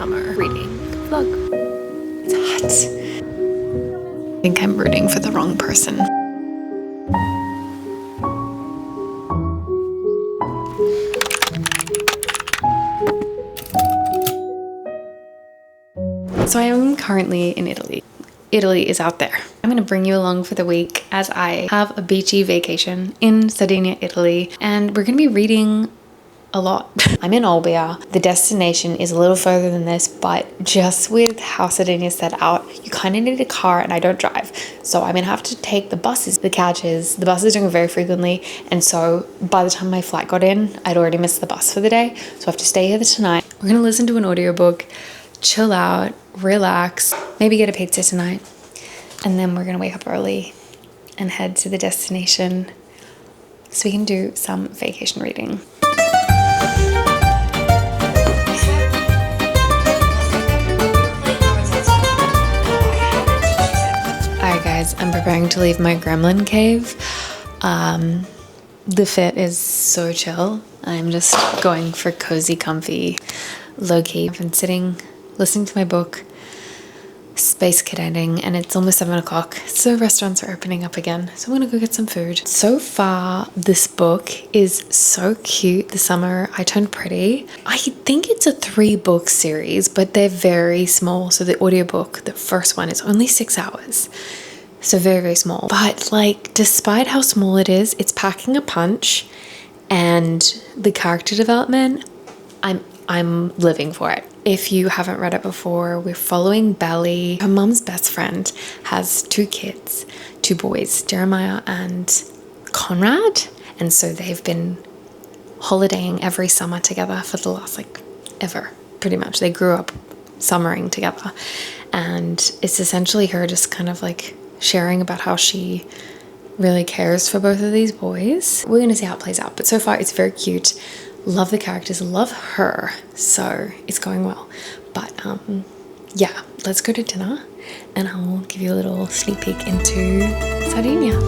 summer reading vlog. It's hot. I think I'm rooting for the wrong person. So I am currently in Italy. Italy is out there. I'm going to bring you along for the week as I have a beachy vacation in Sardinia, Italy, and we're going to be reading a lot. I'm in Olbia. The destination is a little further than this, but just with how Sardinia is set out, you kind of need a car, and I don't drive. So I'm going to have to take the buses. The catch is the buses don't go very frequently, and so by the time my flight got in, I'd already missed the bus for the day. So I have to stay here tonight. We're going to listen to an audiobook, chill out, relax, maybe get a pizza tonight, and then we're gonna wake up early and head to the destination so we can do some vacation reading. Alright guys, I'm preparing to leave my gremlin cave. The fit is so chill. I'm just going for cozy, comfy, low-key. I've been sitting listening to my book, space cadenting, and it's almost 7 o'clock, so restaurants are opening up again, so I'm gonna go get some food. So far this book is so cute. The summer I turned pretty. I think it's a 3-book series, but they're very small. So the audiobook, the first one, is only 6 hours, so very, very small. But like, despite how small it is, it's packing a punch, and the character development, I'm living for it. If you haven't read it before, we're following Belly. Her mum's best friend has 2 kids, 2 boys, Jeremiah and Conrad. And so they've been holidaying every summer together for the last, ever, pretty much. They grew up summering together. And it's essentially her just kind of sharing about how she really cares for both of these boys. We're gonna see how it plays out, but so far it's very cute. Love the characters, love her, so it's going well. But yeah, let's go to dinner and I'll give you a little sneak peek into Sardinia.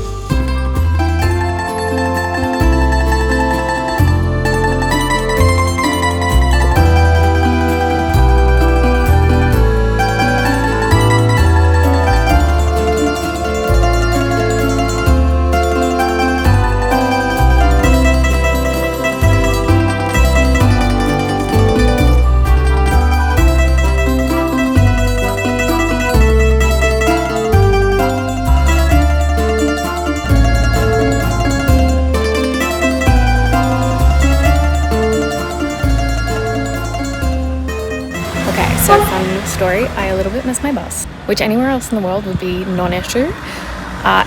So fun story, I a little bit missed my bus, which anywhere else in the world would be non-issue.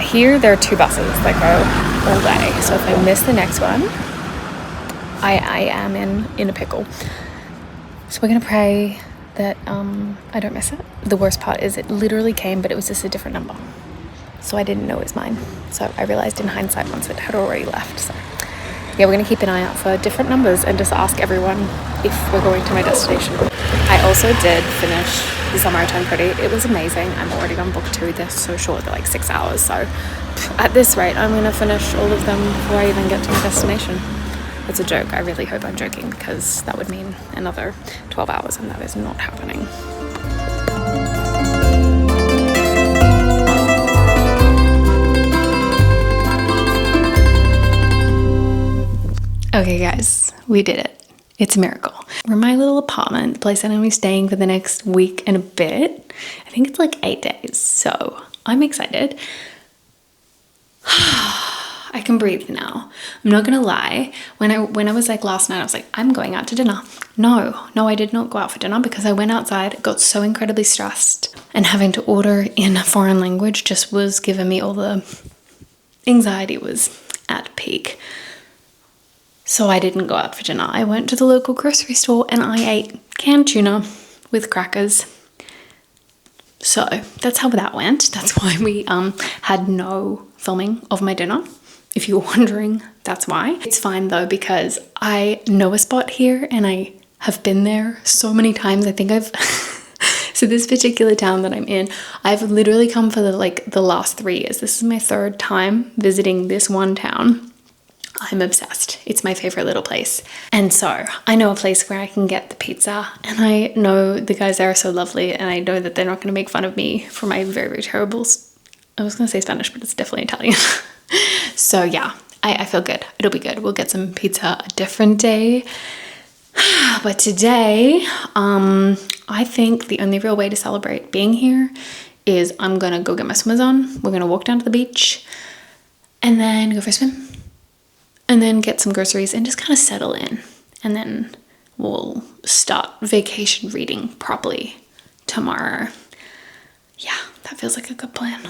Here there are 2 buses that go all day, so if I miss the next one, I am in a pickle. So we're gonna pray that I don't miss it. The worst part is it literally came, but it was just a different number, so I didn't know it was mine. So I realized in hindsight once it had already left. So yeah, we're gonna keep an eye out for different numbers and just ask everyone if we're going to my destination. I also did finish The Summer I Turned Pretty. It was amazing. I'm already on book 2. They're so short, they're 6 hours. So at this rate, I'm gonna finish all of them before I even get to my destination. It's a joke. I really hope I'm joking, because that would mean another 12 hours and that is not happening. Okay guys, we did it. It's a miracle. We're in my little apartment, the place that I'm staying for the next week and a bit. I think it's 8 days, so I'm excited. I can breathe now. I'm not gonna lie. When I was last night, I was I'm going out to dinner. No, I did not go out for dinner because I went outside, got so incredibly stressed, and having to order in a foreign language just was giving me all the anxiety was at peak. So I didn't go out for dinner. I went to the local grocery store and I ate canned tuna with crackers. So that's how that went. That's why we had no filming of my dinner. If you were wondering, that's why. It's fine though, because I know a spot here and I have been there so many times. I think I've so this particular town that I'm in, I've literally come for the last 3 years. This is my 3rd time visiting this one town. I'm obsessed. It's my favorite little place. And so I know a place where I can get the pizza, and I know the guys there are so lovely, and I know that they're not going to make fun of me for my very, very terrible, I was going to say Spanish, but it's definitely Italian. So yeah, I feel good. It'll be good. We'll get some pizza a different day. But today, I think the only real way to celebrate being here is I'm going to go get my swimmers on. We're going to walk down to the beach and then go for a swim and then get some groceries and just kind of settle in. And then we'll start vacation reading properly tomorrow. Yeah, that feels like a good plan.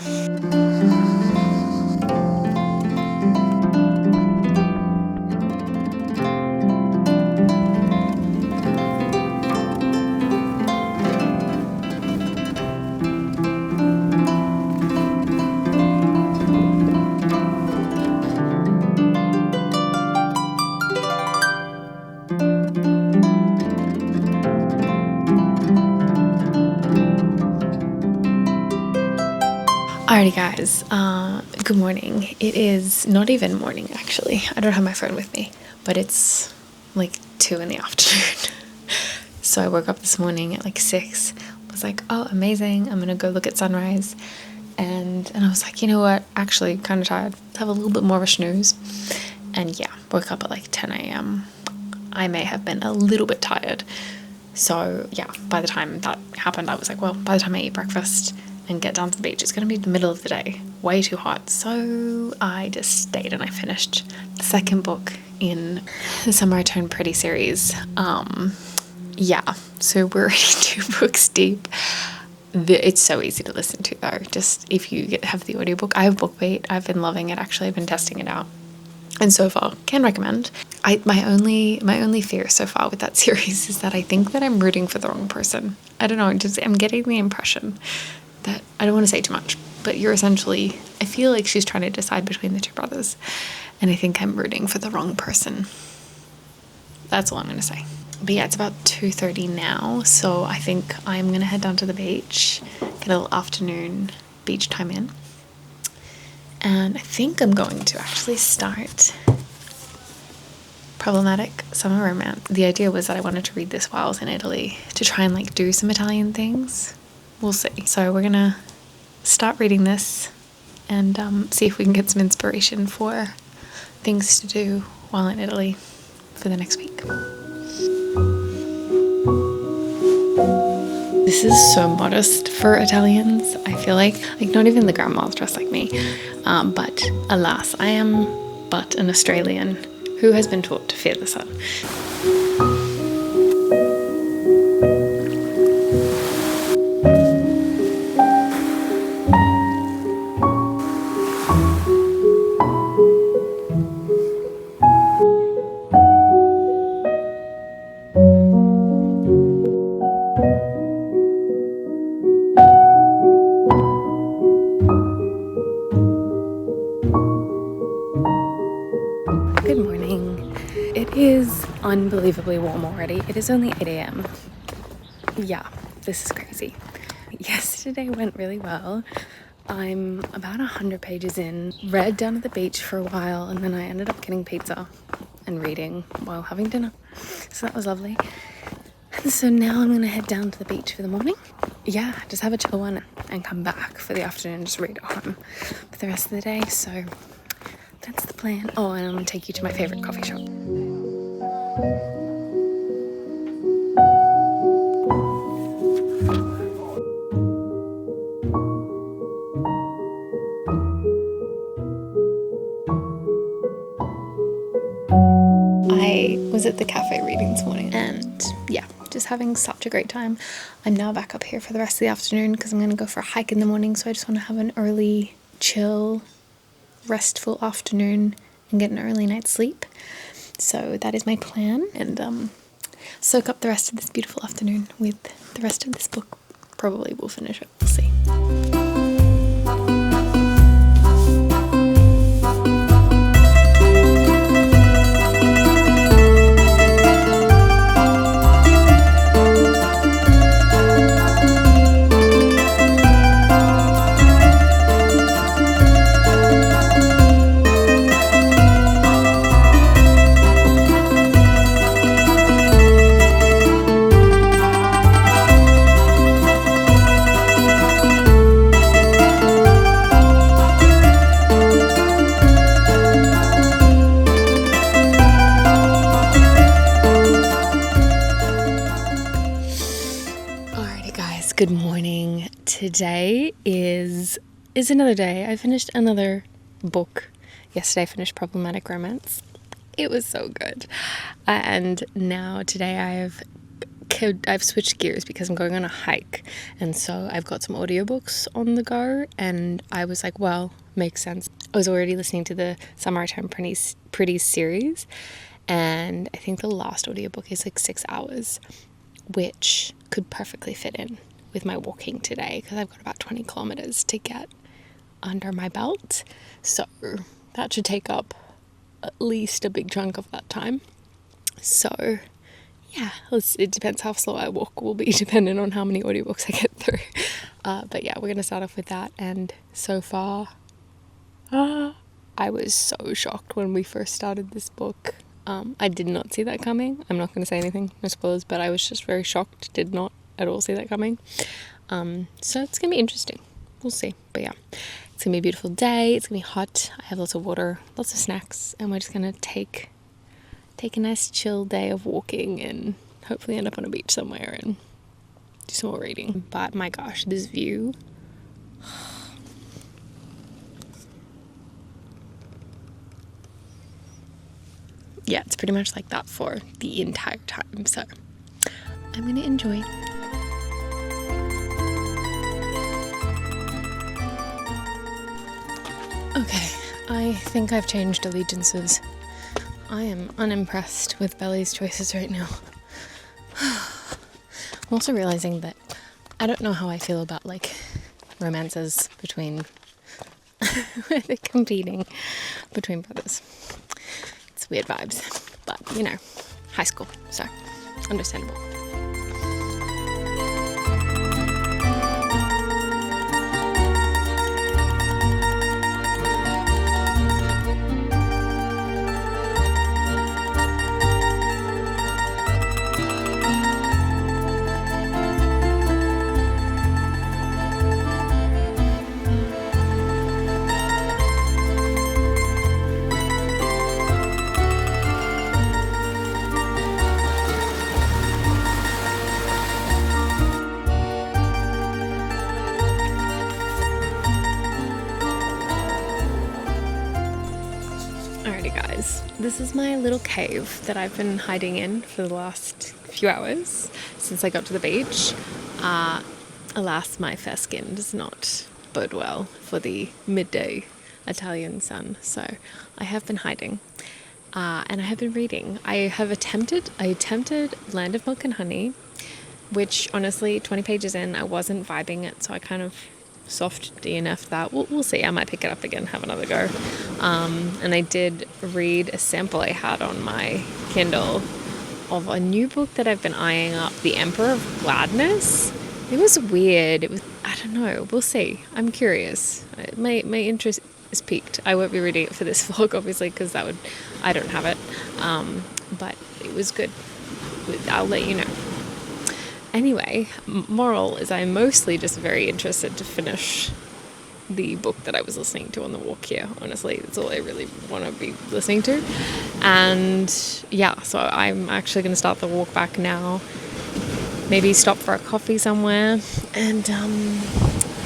Alrighty guys, good morning. It is not even morning actually. I don't have my phone with me, but it's like 2 in the afternoon. So I woke up this morning at like 6, was like, oh amazing, I'm gonna go look at sunrise. And I was like, you know what, actually kind of tired, let's have a little bit more of a snooze. And yeah, woke up at like 10 a.m. I may have been a little bit tired. So yeah, by the time that happened, I was like, well, by the time I eat breakfast and get down to the beach, it's going to be the middle of the day, way too hot. So I just stayed and I finished the second book in the Summer I Turned Pretty series. Yeah, so we're already 2 books deep. It's so easy to listen to though, just if you have the audiobook. I have BookBeat. I've been loving it actually. I've been testing it out, and so far can recommend. My only fear so far with that series is that I think that I'm rooting for the wrong person. I don't know, I'm getting the impression that, I don't want to say too much, but you're essentially, I feel like she's trying to decide between the 2 brothers, and I think I'm rooting for the wrong person. That's all I'm going to say. But yeah, it's about 2:30 now, so I think I'm going to head down to the beach, get a little afternoon beach time in, and I think I'm going to actually start Problematic Summer Romance. The idea was that I wanted to read this while I was in Italy to try and like do some Italian things. We'll see. So we're gonna start reading this and see if we can get some inspiration for things to do while in Italy for the next week. This is so modest for Italians. I feel like not even the grandmas dress like me. But alas, I am but an Australian who has been taught to fear the sun. Good morning. It is unbelievably warm already. It is only 8 a.m. Yeah, this is crazy. Yesterday went really well. I'm about 100 pages in, read down at the beach for a while, and then I ended up getting pizza and reading while having dinner. So that was lovely. And so now I'm gonna head down to the beach for the morning. Yeah, just have a chill one and come back for the afternoon, just read at home for the rest of the day. So that's the plan. Oh, and I'm gonna take you to my favorite coffee shop. I was at the cafe reading this morning and yeah, just having such a great time. I'm now back up here for the rest of the afternoon because I'm going to go for a hike in the morning, so I just want to have an early, chill, restful afternoon and get an early night's sleep. So that is my plan, and soak up the rest of this beautiful afternoon with the rest of this book. Probably will finish it, we'll see. Good morning. Today is another day. I finished another book. Yesterday I finished Problematic Romance. It was so good. And now today I've switched gears because I'm going on a hike, and so I've got some audiobooks on the go, and I was like, well, makes sense. I was already listening to the Summertime Pretty series, and I think the last audiobook is like 6 hours, which could perfectly fit in with my walking today because I've got about 20 kilometers to get under my belt, so that should take up at least a big chunk of that time. So yeah, it depends how slow I walk will be dependent on how many audiobooks I get through. But yeah, we're going to start off with that. And so far, I was so shocked when we first started this book. I did not see that coming. I'm not going to say anything, no spoilers, but I was just very shocked. Did not at all see that coming. So it's going to be interesting. We'll see. But yeah, it's going to be a beautiful day. It's going to be hot. I have lots of water, lots of snacks, and we're just going to take a nice chill day of walking and hopefully end up on a beach somewhere and do some more reading. But my gosh, this view. Yeah, it's pretty much like that for the entire time. So I'm going to enjoy. Okay, I think I've changed allegiances. I am unimpressed with Belly's choices right now. I'm also realizing that I don't know how I feel about like romances between where they're competing between brothers. It's weird vibes, but you know, high school, so understandable. Alrighty guys, this is my little cave that I've been hiding in for the last few hours since I got to the beach. Alas, my fair skin does not bode well for the midday Italian sun, so I have been hiding and I have been reading. I attempted Land of Milk and Honey, which honestly 20 pages in I wasn't vibing it, so I kind of soft DNF that. We'll see. I might pick it up again, have another go. And I did read a sample I had on my Kindle of a new book that I've been eyeing up, The Emperor of Gladness. It was weird. I don't know. We'll see. I'm curious. My interest is piqued. I won't be reading it for this vlog, obviously, because I don't have it. But it was good. I'll let you know. Anyway, moral is I'm mostly just very interested to finish the book that I was listening to on the walk here. Honestly, that's all I really want to be listening to. And yeah, so I'm actually going to start the walk back now. Maybe stop for a coffee somewhere and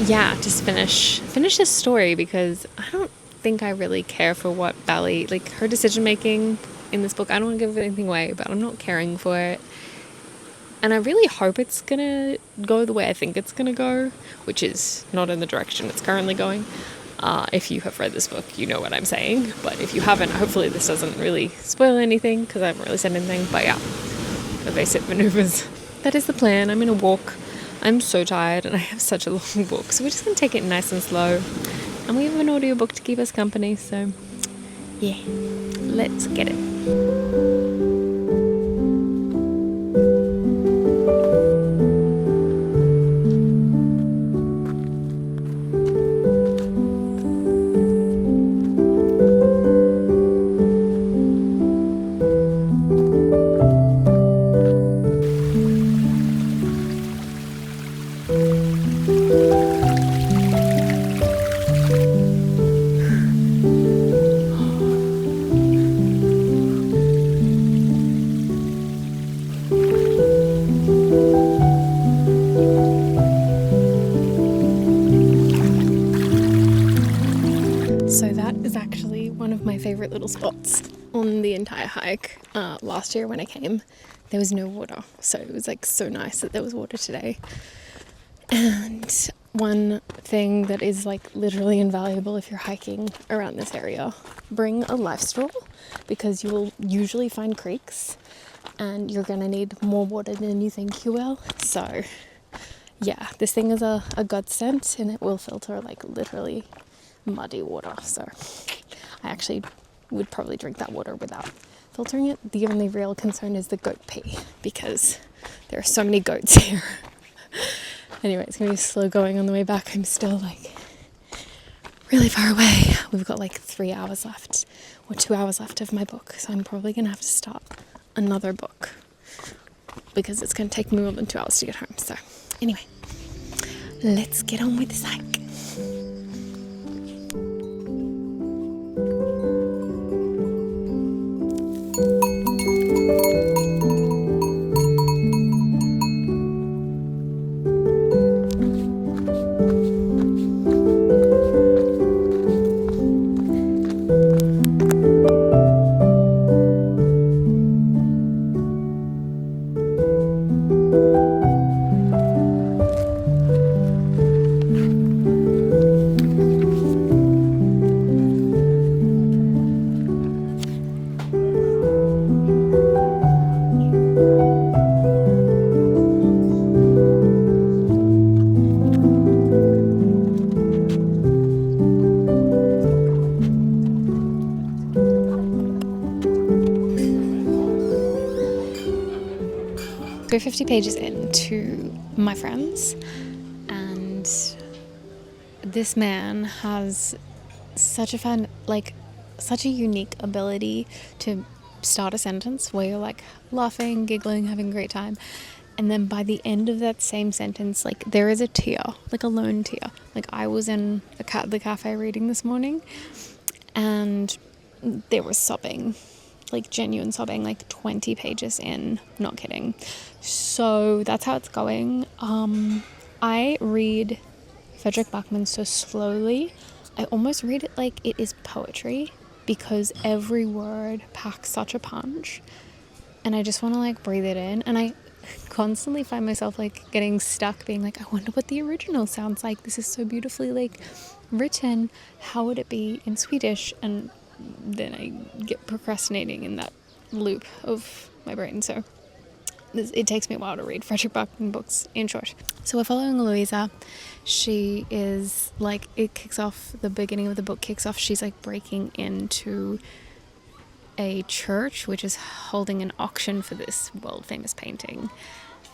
yeah, just finish this story, because I don't think I really care for what Bally, like her decision making in this book. I don't want to give anything away, but I'm not caring for it. And I really hope it's going to go the way I think it's going to go, which is not in the direction it's currently going. If you have read this book, you know what I'm saying. But if you haven't, hopefully this doesn't really spoil anything, because I haven't really said anything. But yeah, evasive maneuvers. That is the plan. I'm going to walk. I'm so tired and I have such a long walk. So we're just going to take it nice and slow. And we have an audiobook to keep us company. So yeah, let's get it. little spots on the entire hike. Last year when I came, there was no water, so it was like so nice that there was water today. And one thing that is like literally invaluable if you're hiking around this area, bring a life straw, because you will usually find creeks and you're gonna need more water than you think you will. So yeah, this thing is a godsend, and it will filter like literally muddy water. So I actually would probably drink that water without filtering it. The only real concern is the goat pee, because there are so many goats here. Anyway, it's gonna be slow going on the way back. I'm still like really far away. We've got like 3 hours left, or 2 hours left of my book, so I'm probably gonna have to start another book because it's gonna take me more than 2 hours to get home. So anyway, let's get on with this hike. We're 50 pages into My Friends, and this man has such a unique ability to start a sentence where you're like laughing, giggling, having a great time, and then by the end of that same sentence, like there is a tear, like a lone tear. Like I was in the cafe reading this morning, and there was sobbing, like genuine sobbing, like 20 pages in, not kidding. So that's how it's going. I read Frederick Backman so slowly, I almost read it like it is poetry, because every word packs such a punch, and I just want to like breathe it in. And I constantly find myself like getting stuck being like, I wonder what the original sounds like. This is so beautifully like written. How would it be in Swedish? And then I get procrastinating in that loop of my brain. So it takes me a while to read Frederick Backman books, in short. So we're following Louisa. She is like, it kicks off, the beginning of the book kicks off, she's like breaking into a church which is holding an auction for this world famous painting,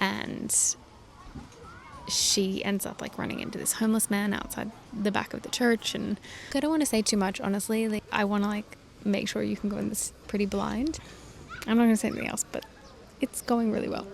and she ends up like running into this homeless man outside the back of the church. And I don't want to say too much, honestly. Like, I want to like make sure you can go in this pretty blind. I'm not going to say anything else, but it's going really well.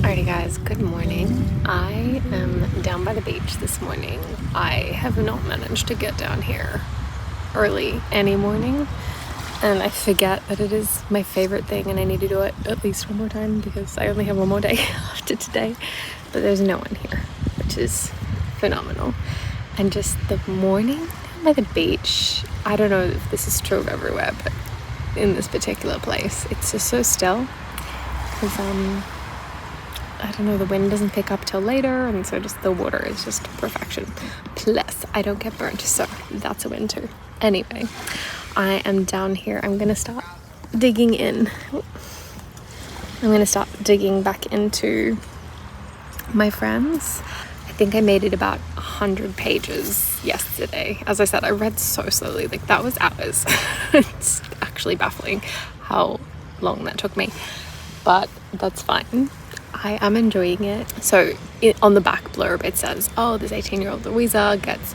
Alrighty guys, good morning. I am down by the beach this morning. I have not managed to get down here early any morning, and I forget that it is my favorite thing, and I need to do it at least one more time because I only have one more day after today. But there's no one here, which is phenomenal. And just the morning down by the beach, I don't know if this is true of everywhere, but in this particular place, it's just so still because I don't know, the wind doesn't pick up till later, and so just the water is just perfection. Plus, I don't get burnt, so that's a win too. Anyway, I am down here. I'm gonna start digging in. I'm gonna start digging back into My Friends. I think I made it about 100 pages yesterday. As I said, I read so slowly, like that was hours. It's actually baffling how long that took me, but that's fine. I am enjoying it. So on the back blurb it says, oh, this 18-year-old Louisa gets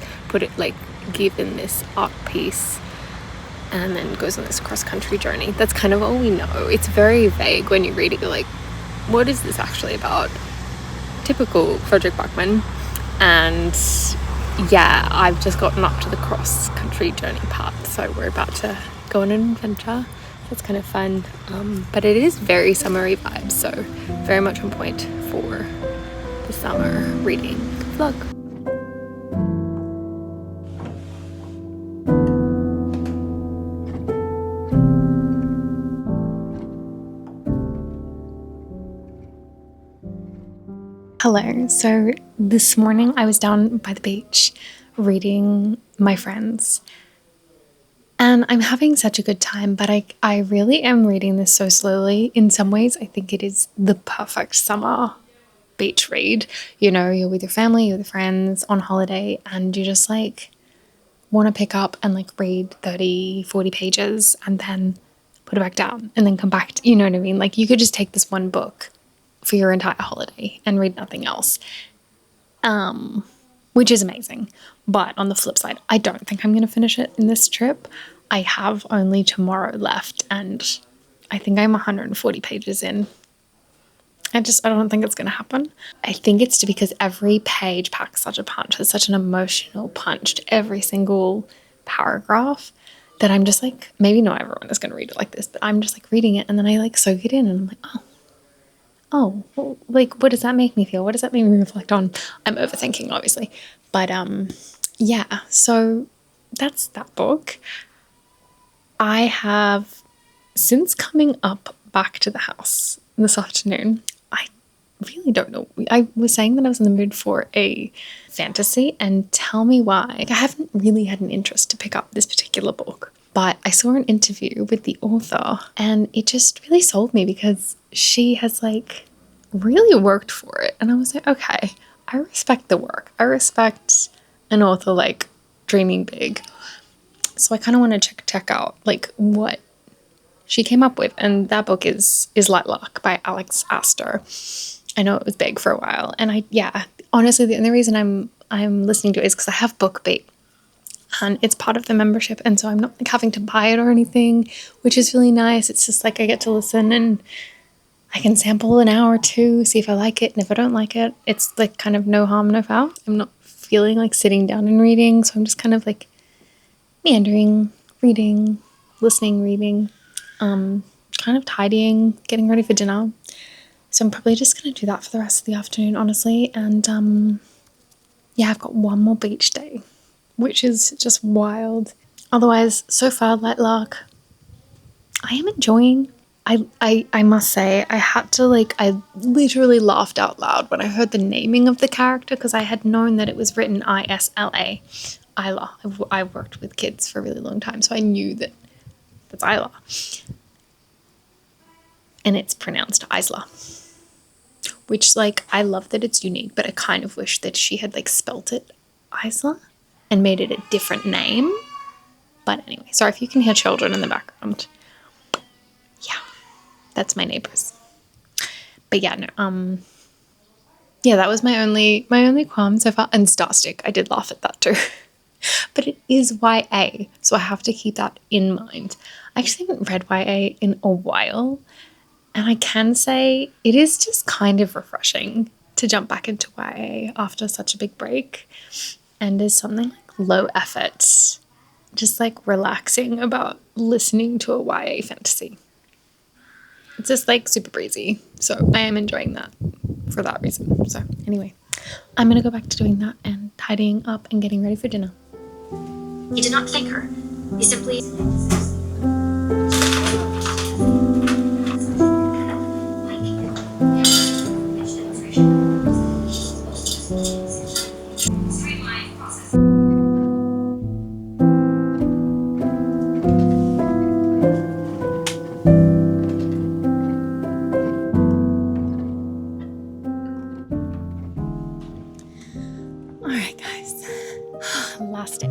given this art piece and then goes on this cross-country journey. That's kind of all we know. It's very vague when you read it. You're like, what is this actually about? Typical Frederick Backman. And yeah, I've just gotten up to the cross-country journey part, so we're about to go on an adventure. That's kind of fun, but it is very summery vibes, so very much on point for the summer reading vlog. Hello. So this morning I was down by the beach reading My Friends, and I'm having such a good time, but I really am reading this so slowly. In some ways, I think it is the perfect summer beach read. You know, you're with your family, you're with friends on holiday, and you just like want to pick up and like read 30, 40 pages and then put it back down and then come back to, you know what I mean? Like you could just take this one book for your entire holiday and read nothing else. Which is amazing. But on the flip side, I don't think I'm going to finish it in this trip. I have only tomorrow left and I think I'm 140 pages in. I don't think it's going to happen. I think it's because every page packs such a punch. It's such an emotional punch to every single paragraph that I'm just like, maybe not everyone is going to read it like this, but I'm just like reading it and then I like soak it in and I'm like, well, like, what does that make me feel? What does that make me reflect on? I'm overthinking, obviously. But yeah, so that's that book. I have, since coming up back to the house this afternoon, I really don't know. I was saying that I was in the mood for a fantasy, and tell me why. I haven't really had an interest to pick up this particular book, but I saw an interview with the author and it just really sold me because she has like really worked for it. And I was like, okay, I respect the work. I respect an author like dreaming big. So I kind of want to check out like what she came up with. And that book is Light Luck by Alex Astor. I know it was big for a while. And honestly, the only reason I'm listening to it is because I have BookBeat. And it's part of the membership, and so I'm not like having to buy it or anything, which is really nice. It's just like I get to listen and I can sample an hour or two, see if I like it, and if I don't like it, it's like kind of no harm, no foul. I'm not feeling like sitting down and reading, so I'm just kind of like meandering, reading, listening, reading, kind of tidying, getting ready for dinner. So I'm probably just going to do that for the rest of the afternoon, honestly, and yeah, I've got one more beach day, which is just wild. Otherwise, so far, Light Luck, I am enjoying. I must say, I literally laughed out loud when I heard the naming of the character because I had known that it was written Isla. Isla. I've worked with kids for a really long time, so I knew that that's Isla. And it's pronounced Isla. Which, like, I love that it's unique, but I kind of wish that she had, like, spelt it Isla and made it a different name. But anyway, sorry if you can hear children in the background. Yeah, that's my neighbors. But yeah, no, yeah, that was my only qualm so far. And Starstick, I did laugh at that too. But it is YA, so I have to keep that in mind. I actually haven't read YA in a while, and I can say it is just kind of refreshing to jump back into YA after such a big break. And there's something like low effort, just like relaxing about listening to a YA fantasy. It's just like super breezy. So I am enjoying that for that reason. So anyway, I'm going to go back to doing that and tidying up and getting ready for dinner. He did not thank her. He simply... All right, guys. Last day.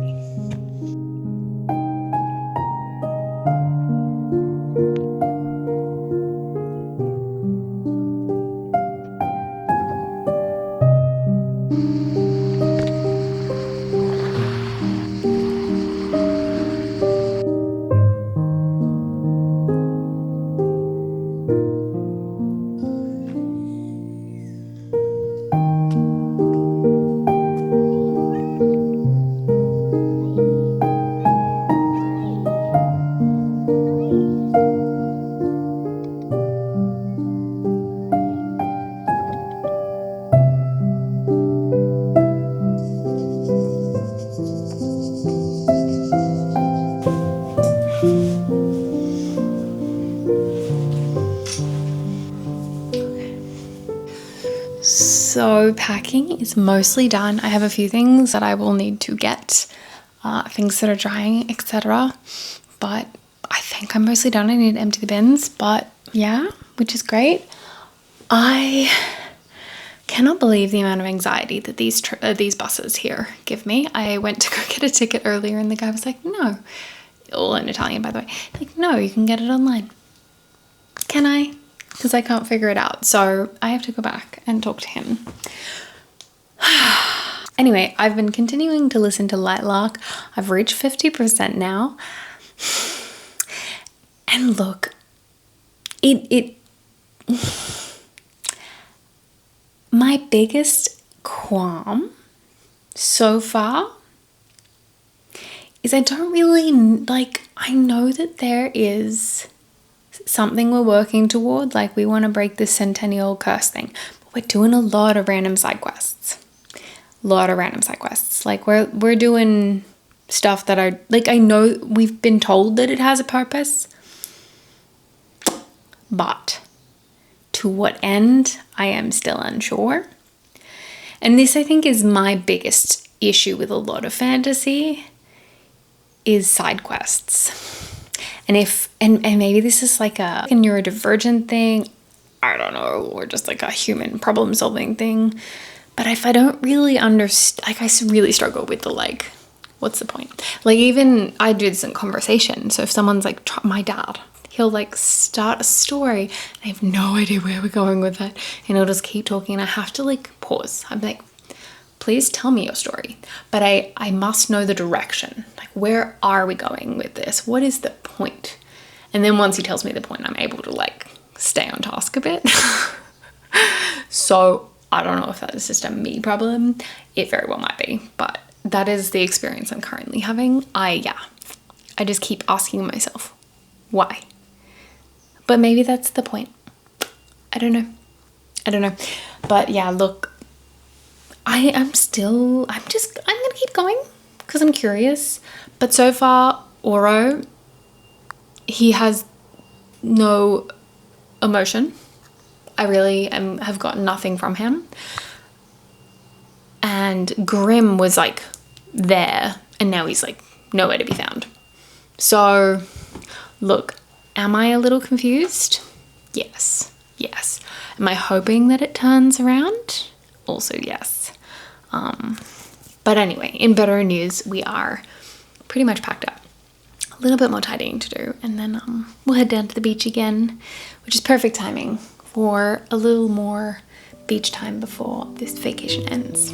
So packing is mostly done. I have a few things that I will need to get, things that are drying, etc. But I think I'm mostly done. I need to empty the bins, but yeah, which is great. I cannot believe the amount of anxiety that these buses here give me. I went to go get a ticket earlier and the guy was like, no, all in Italian by the way, like, no, you can get it online. Can I? Because I can't figure it out. So I have to go back and talk to him. Anyway, I've been continuing to listen to Lightlark. I've reached 50% now. And look, my biggest qualm so far is I don't really, like, I know that there is something we're working toward, like we want to break this centennial curse thing, but we're doing a lot of random side quests. Like we're doing stuff that are, like, I know we've been told that it has a purpose, but to what end, I am still unsure. And this, I think, is my biggest issue with a lot of fantasy, is side quests. And maybe this is like a neurodivergent thing, I don't know, or just like a human problem solving thing. But if I don't really understand, like, I really struggle with the, like, what's the point? Like, even I do this in conversation. So if someone's like, my dad, he'll like start a story and I have no idea where we're going with it, and he'll just keep talking and I have to like pause. I'm like, please tell me your story, but I must know the direction. Like, where are we going with this? What is the point? And then once he tells me the point, I'm able to like stay on task a bit. So I don't know if that is just a me problem. It very well might be, but that is the experience I'm currently having. I just keep asking myself, why? But maybe that's the point. I don't know. But yeah, look, I'm gonna keep going because I'm curious. But so far, Oro, he has no emotion. I really have gotten nothing from him. And Grimm was like there, and now he's like nowhere to be found. So look, am I a little confused? Yes. Am I hoping that it turns around? Also yes. But anyway, in better news, we are pretty much packed up. A little bit more tidying to do, and then we'll head down to the beach again, which is perfect timing for a little more beach time before this vacation ends.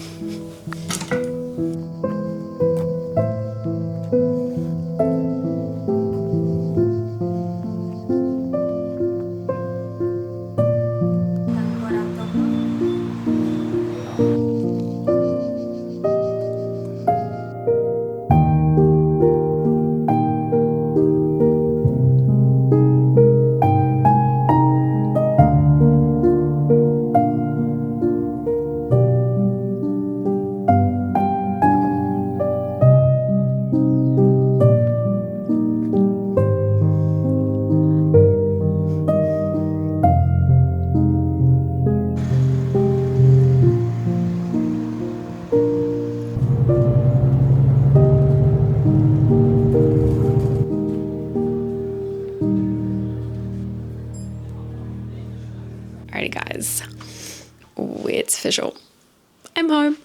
Alrighty guys, it's official. I'm home.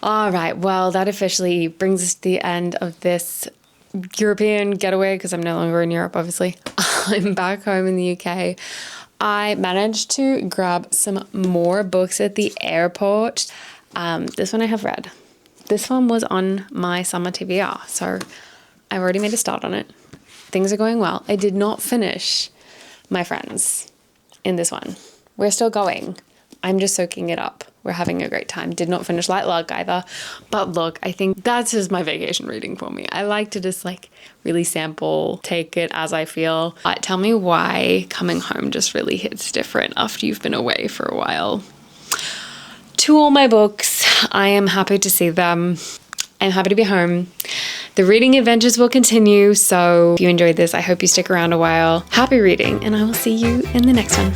Alright, well that officially brings us to the end of this European getaway because I'm no longer in Europe, obviously. I'm back home in the UK. I managed to grab some more books at the airport. This one I have read. This one was on my summer TBR, so I've already made a start on it. Things are going well. I did not finish My Friends in this one. We're still going. I'm just soaking it up. We're having a great time. Did not finish Lightlark either. But look, I think that's just my vacation reading for me. I like to just like really sample, take it as I feel. Tell me why coming home just really hits different after you've been away for a while. To all my books, I am happy to see them. I'm happy to be home. The reading adventures will continue, so if you enjoyed this, I hope you stick around a while. Happy reading, and I will see you in the next one.